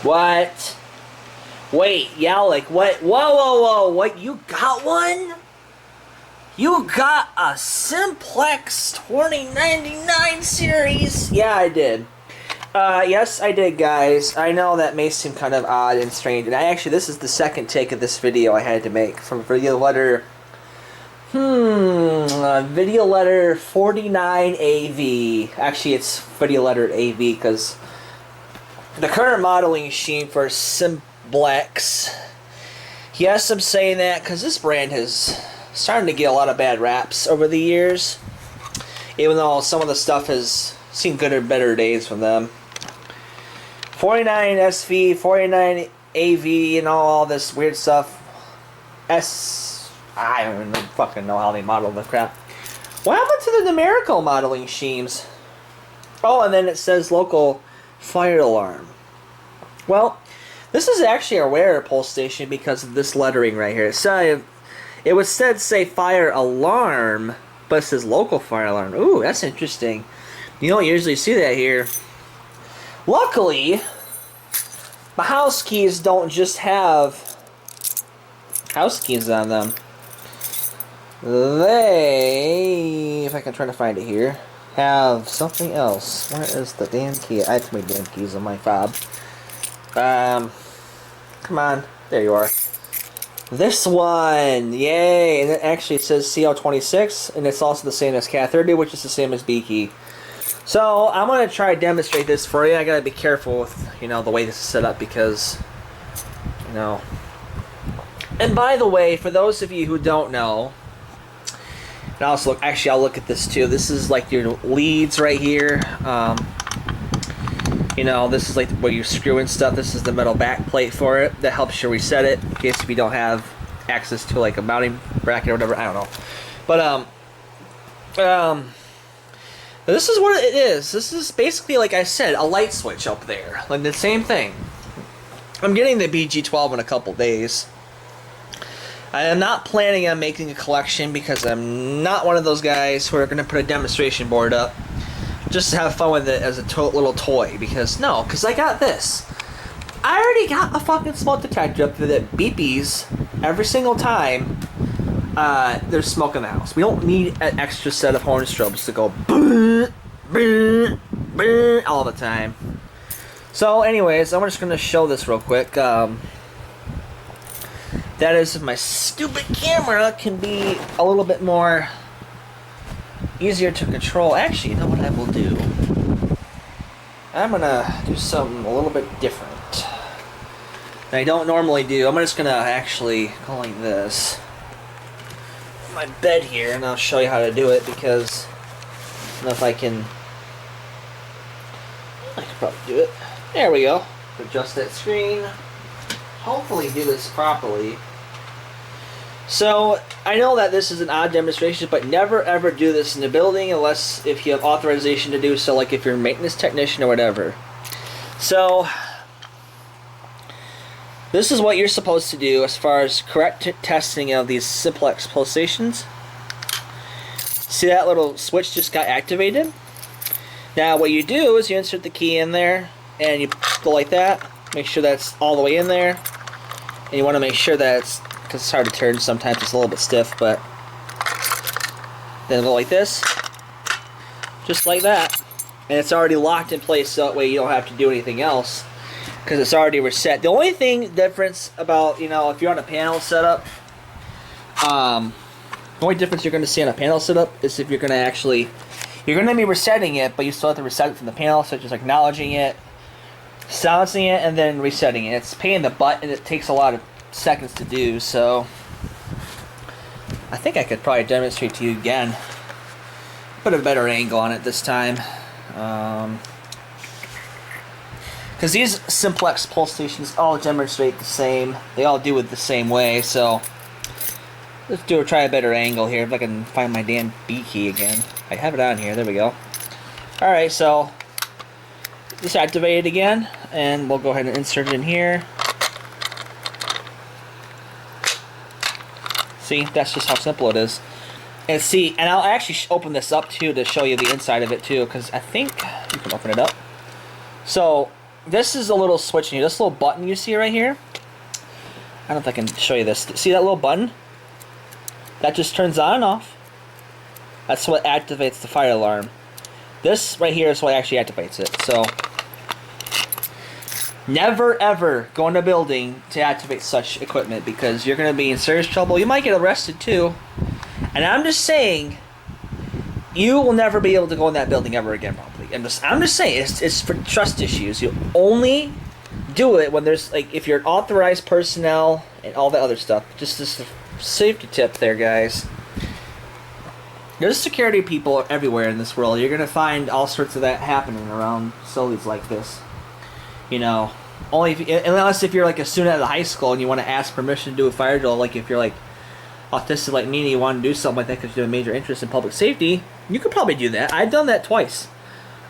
What? Wait, Yalik, what? Whoa, whoa, whoa, what? You got one? You got a Simplex 2099 series? Yeah, I did. Yes, I did, guys. I know that may seem kind of odd and strange, and this is the second take of this video I had to make from video letter. Video letter 49AV. Actually, it's video letter AV because the current modeling scheme for Simplex. Yes, I'm saying that because this brand has starting to get a lot of bad raps over the years, even though some of the stuff has seen good or better days from them. 49 SV, 49 AV, and all this weird stuff. I don't even fucking know how they model the crap. What happened to the numerical modeling schemes? Oh, and then it says local fire alarm. Well, this is actually a rare pulse station because of this lettering right here. It would instead say fire alarm, but it says local fire alarm. Ooh, that's interesting. You don't usually see that here. Luckily, my house keys don't just have house keys on them. They, if I can try to find it here, have something else. Where is the damn key? I have too many damn keys on my fob. Come on. There you are. This one! Yay! And it actually says CL26, and it's also the same as CAT30, which is the same as B key. So, I'm going to try to demonstrate this for you. I gotta be careful with, the way this is set up because, And by the way, for those of you who don't know, and also I'll look at this too. This is like your leads right here. This is like where you screw in stuff. This is the metal back plate for it that helps you reset it in case if you don't have access to like a mounting bracket or whatever. I don't know, but this is what it is. This is basically, like I said, a light switch up there, like the same thing. I'm getting the BG12 in a couple days. I am not planning on making a collection because I'm not one of those guys who are going to put a demonstration board up just to have fun with it as a little toy. Because I got this. I already got a fucking smoke detector up there that beepies every single time there's smoke in the house. We don't need an extra set of horn strobes to go all the time. So anyways, I'm just going to show this real quick. That is, if my stupid camera can be a little bit more easier to control. Actually, you know what I will do? I'm gonna do something a little bit different that I don't normally do. I'm just gonna actually go like this. My bed here, and I'll show you how to do it because I don't know if I can probably do it. There we go. Adjust that screen. Hopefully do this properly. So, I know that this is an odd demonstration, but never ever do this in the building unless if you have authorization to do so, like if you're a maintenance technician or whatever. So, this is what you're supposed to do as far as correct testing of these Simplex pulse stations. See that little switch just got activated? Now what you do is you insert the key in there and you go like that. Make sure that's all the way in there. And you want to make sure that it's, because it's hard to turn sometimes, it's a little bit stiff, but then go like this, just like that, and it's already locked in place so that way you don't have to do anything else because it's already reset. The only difference about, if you're on a panel setup, the only difference you're going to see on a panel setup is if you're going to be resetting it, but you still have to reset it from the panel, such as acknowledging it, silencing it, and then resetting it. It's a pain in the butt, and it takes a lot of seconds to do, so I think I could probably demonstrate to you again. Put a better angle on it this time. Because these Simplex pulse stations all demonstrate the same. They all do it the same way, so let's try a better angle here if I can find my damn B key again. I have it on here, there we go. Alright, so just activate it again, and we'll go ahead and insert it in here. See, that's just how simple it is. And see, and I'll actually open this up too to show you the inside of it too, because I think you can open it up. So this is a little switch here. This little button you see right here. I don't know if I can show you this. See that little button? That just turns on and off. That's what activates the fire alarm. This right here is what actually activates it. So, never ever go in a building to activate such equipment because you're going to be in serious trouble. You might get arrested too. And I'm just saying, you will never be able to go in that building ever again, probably. I'm just saying, it's for trust issues. You only do it when there's, like, if you're authorized personnel and all that other stuff. Just a safety tip there, guys. There's security people everywhere in this world. You're going to find all sorts of that happening around facilities like this. You know, unless if you're like a student at a high school and you want to ask permission to do a fire drill, like if you're like autistic like me and you want to do something like that because you have a major interest in public safety, you could probably do that. I've done that twice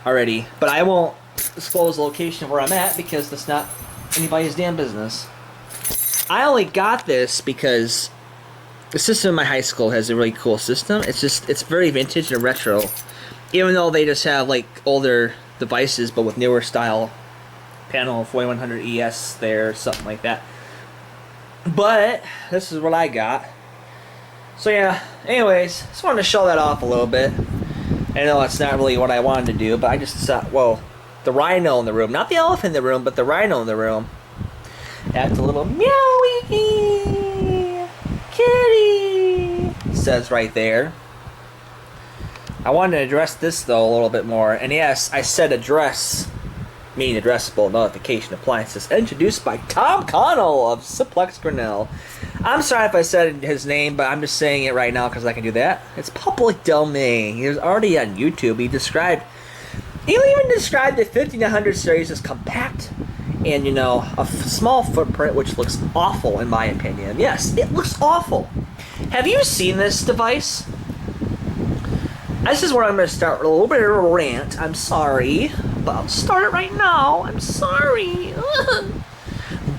already, but I won't disclose the location of where I'm at because that's not anybody's damn business. I only got this because the system in my high school has a really cool system. It's very vintage and retro, even though they just have like older devices but with newer style panel 4100 ES there, something like that. But this is what I got. So yeah, anyways, just wanted to show that off a little bit. I know it's not really what I wanted to do, but I just thought, well, the rhino in the room, not the elephant in the room, but the rhino in the room. That's a little meowie kitty, says right there. I wanted to address this though a little bit more, and yes, I said address, meaning addressable notification appliances, introduced by Tom Connell of Simplex Grinnell. I'm sorry if I said his name, but I'm just saying it right now because I can do that. It's public domain. He was already on YouTube. He even described the 5900 series as compact and, you know, a small footprint, which looks awful in my opinion. Yes, it looks awful. Have you seen this device? This is where I'm going to start with a little bit of a rant. I'm sorry, but I'll start it right now. I'm sorry.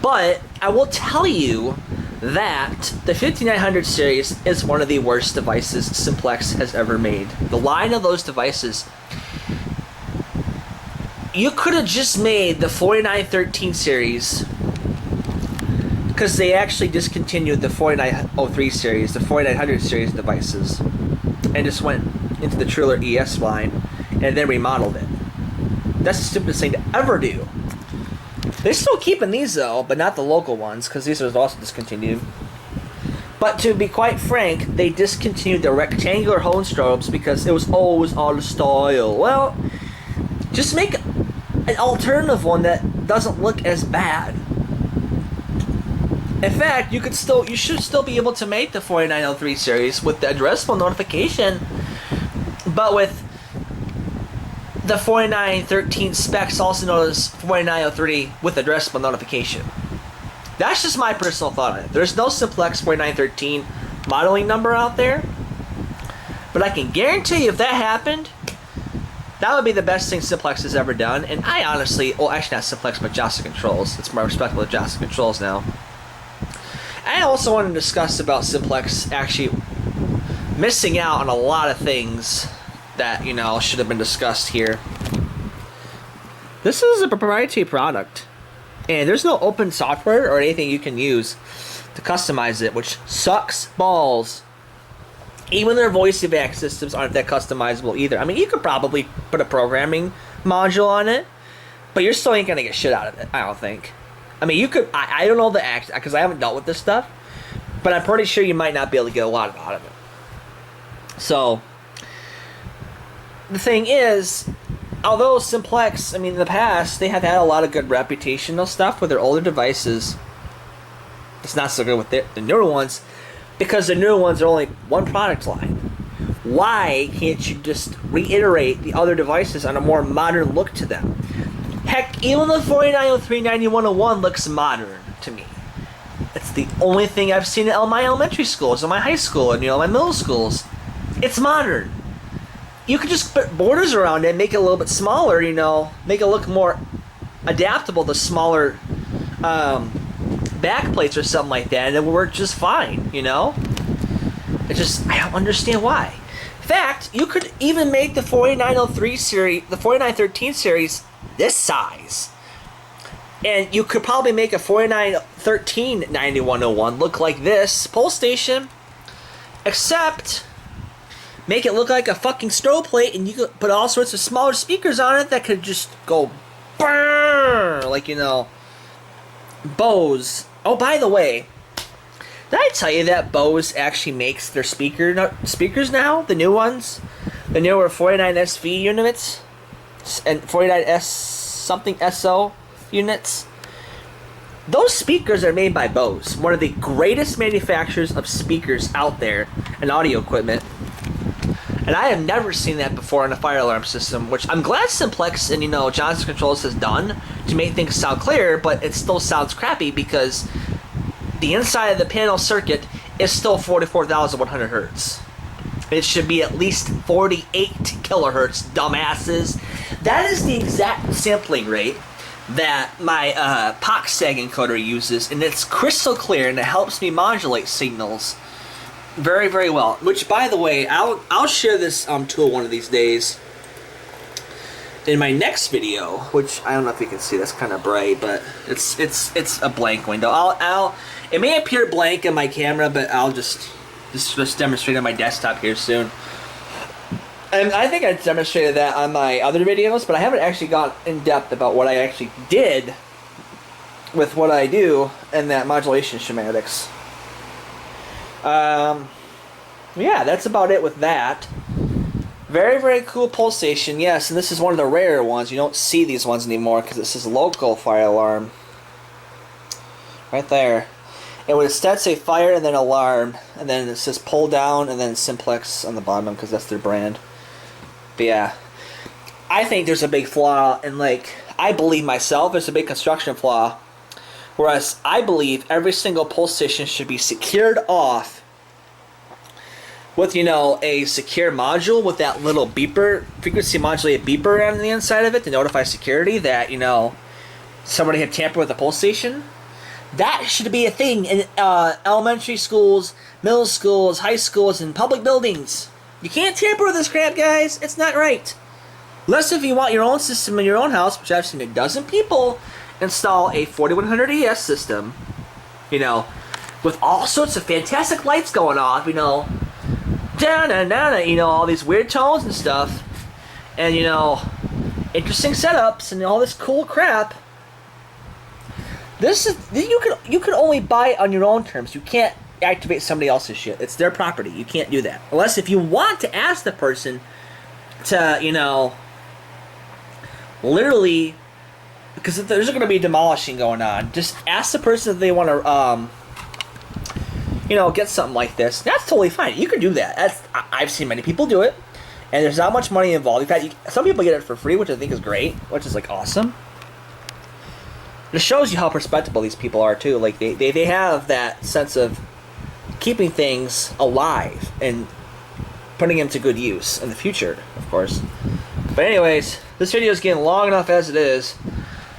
But I will tell you that the 5900 series is one of the worst devices Simplex has ever made. The line of those devices, you could have just made the 4913 series, because they actually discontinued the 4903 series, the 4900 series devices, and just went into the Truler ES line and then remodeled it. That's the stupidest thing to ever do. They're still keeping these though, but not the local ones, because these are also discontinued. But to be quite frank, they discontinued the rectangular hone strobes because it was always out of style. Well, just make an alternative one that doesn't look as bad. In fact, you should still be able to make the 4903 series with the addressable notification, but with the 4913 specs, also known as 4903, with addressable notification. That's just my personal thought on it. There's no Simplex 4913 modeling number out there, but I can guarantee you if that happened, that would be the best thing Simplex has ever done. And I honestly, well, actually not Simplex, but Jostler Controls. It's more respectable to Jostler Controls now. I also want to discuss about Simplex actually missing out on a lot of things that, you know, should have been discussed here. This is a proprietary product, and there's no open software or anything you can use to customize it, which sucks balls. Even their voice evac systems aren't that customizable either. I mean, you could probably put a programming module on it, but you're still ain't gonna get shit out of it, I don't think. I mean, you could, I don't know the act, because I haven't dealt with this stuff, but I'm pretty sure you might not be able to get a lot out of it. So, the thing is, although Simplex, I mean, in the past, they have had a lot of good reputational stuff with their older devices. It's not so good with the newer ones, because the newer ones are only one product line. Why can't you just reiterate the other devices on a more modern look to them? Heck, even the 4903 9101 looks modern to me. It's the only thing I've seen in my elementary schools, in my high school, and, you know, my middle schools. It's modern. You could just put borders around it, make it a little bit smaller, you know, make it look more adaptable to smaller back plates or something like that, and it would work just fine, you know? It's just, I don't understand why. In fact, you could even make the 4903 series, the 4913 series this size, And you could probably make a 4913 9101 look like this pole station, except make it look like a fucking strobe plate, and you could put all sorts of smaller speakers on it that could just go brrr, like, you know, Bose. Oh, by the way, did I tell you that Bose actually makes their speakers now, the new ones, the newer 49SV units and 49S something SO units? Those speakers are made by Bose, one of the greatest manufacturers of speakers out there and audio equipment. And I have never seen that before in a fire alarm system, which I'm glad Simplex and, you know, Johnson Controls has done to make things sound clear, but it still sounds crappy because the inside of the panel circuit is still 44,100 hertz. It should be at least 48 kilohertz, dumbasses. That is the exact sampling rate that my POC-SAG encoder uses, and it's crystal clear, and it helps me modulate signals very, very well. Which, by the way, I'll share this tool one of these days in my next video. Which I don't know if you can see. That's kind of bright, but it's a blank window. It may appear blank in my camera, but I'll just demonstrate on my desktop here soon. And I think I demonstrated that on my other videos, but I haven't actually gone in depth about what I actually did with what I do and that modulation schematics. Yeah, that's about it with that. Very, very cool pole station, yes, and this is one of the rarer ones. You don't see these ones anymore because it says local fire alarm. Right there. It would instead say fire and then alarm, and then it says pull down and then Simplex on the bottom because that's their brand. But yeah, I think there's a big flaw, and like, I believe myself there's a big construction flaw. Whereas I believe every single pole station should be secured off with, you know, a secure module with that little beeper, frequency modulated beeper on the inside of it to notify security that, you know, somebody had tampered with the pole station. That should be a thing in elementary schools, middle schools, high schools, and public buildings. You can't tamper with this crap, guys. It's not right. Unless if you want your own system in your own house, which I've seen a dozen people install a 4100 ES system, you know, with all sorts of fantastic lights going off, you know, da-na-na-na, you know, all these weird tones and stuff, and, you know, interesting setups and all this cool crap. This is, you can only buy it on your own terms. You can't activate somebody else's shit. It's their property. You can't do that. Unless if you want to ask the person to, you know, literally, because there's going to be demolishing going on, just ask the person if they want to, you know, get something like this. That's totally fine. You can do that. I've seen many people do it, and there's not much money involved. In fact, some people get it for free, which I think is great, which is, like, awesome. It shows you how respectable these people are, too. Like, they have that sense of keeping things alive and putting them to good use in the future, of course. But anyways, this video is getting long enough as it is.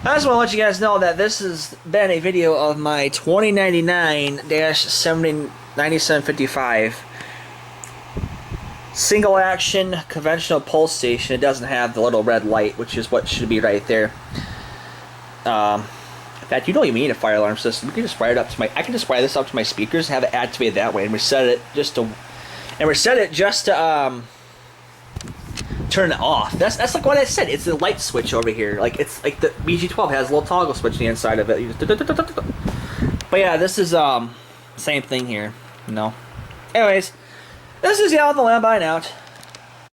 I just want to let you guys know that this has been a video of my 2099-9755 single action conventional pole station. It doesn't have the little red light, which is what should be right there. In fact, you don't even need a fire alarm system. You can just wire it up to I can just wire this up to my speakers and have it activated that way, and reset it just to turn it off. That's like what I said. It's the light switch over here. Like, it's like the BG12 has a little toggle switch on the inside of it. But yeah, this is same thing here. You know. Anyways, this is Yal the Lamb. Bye now.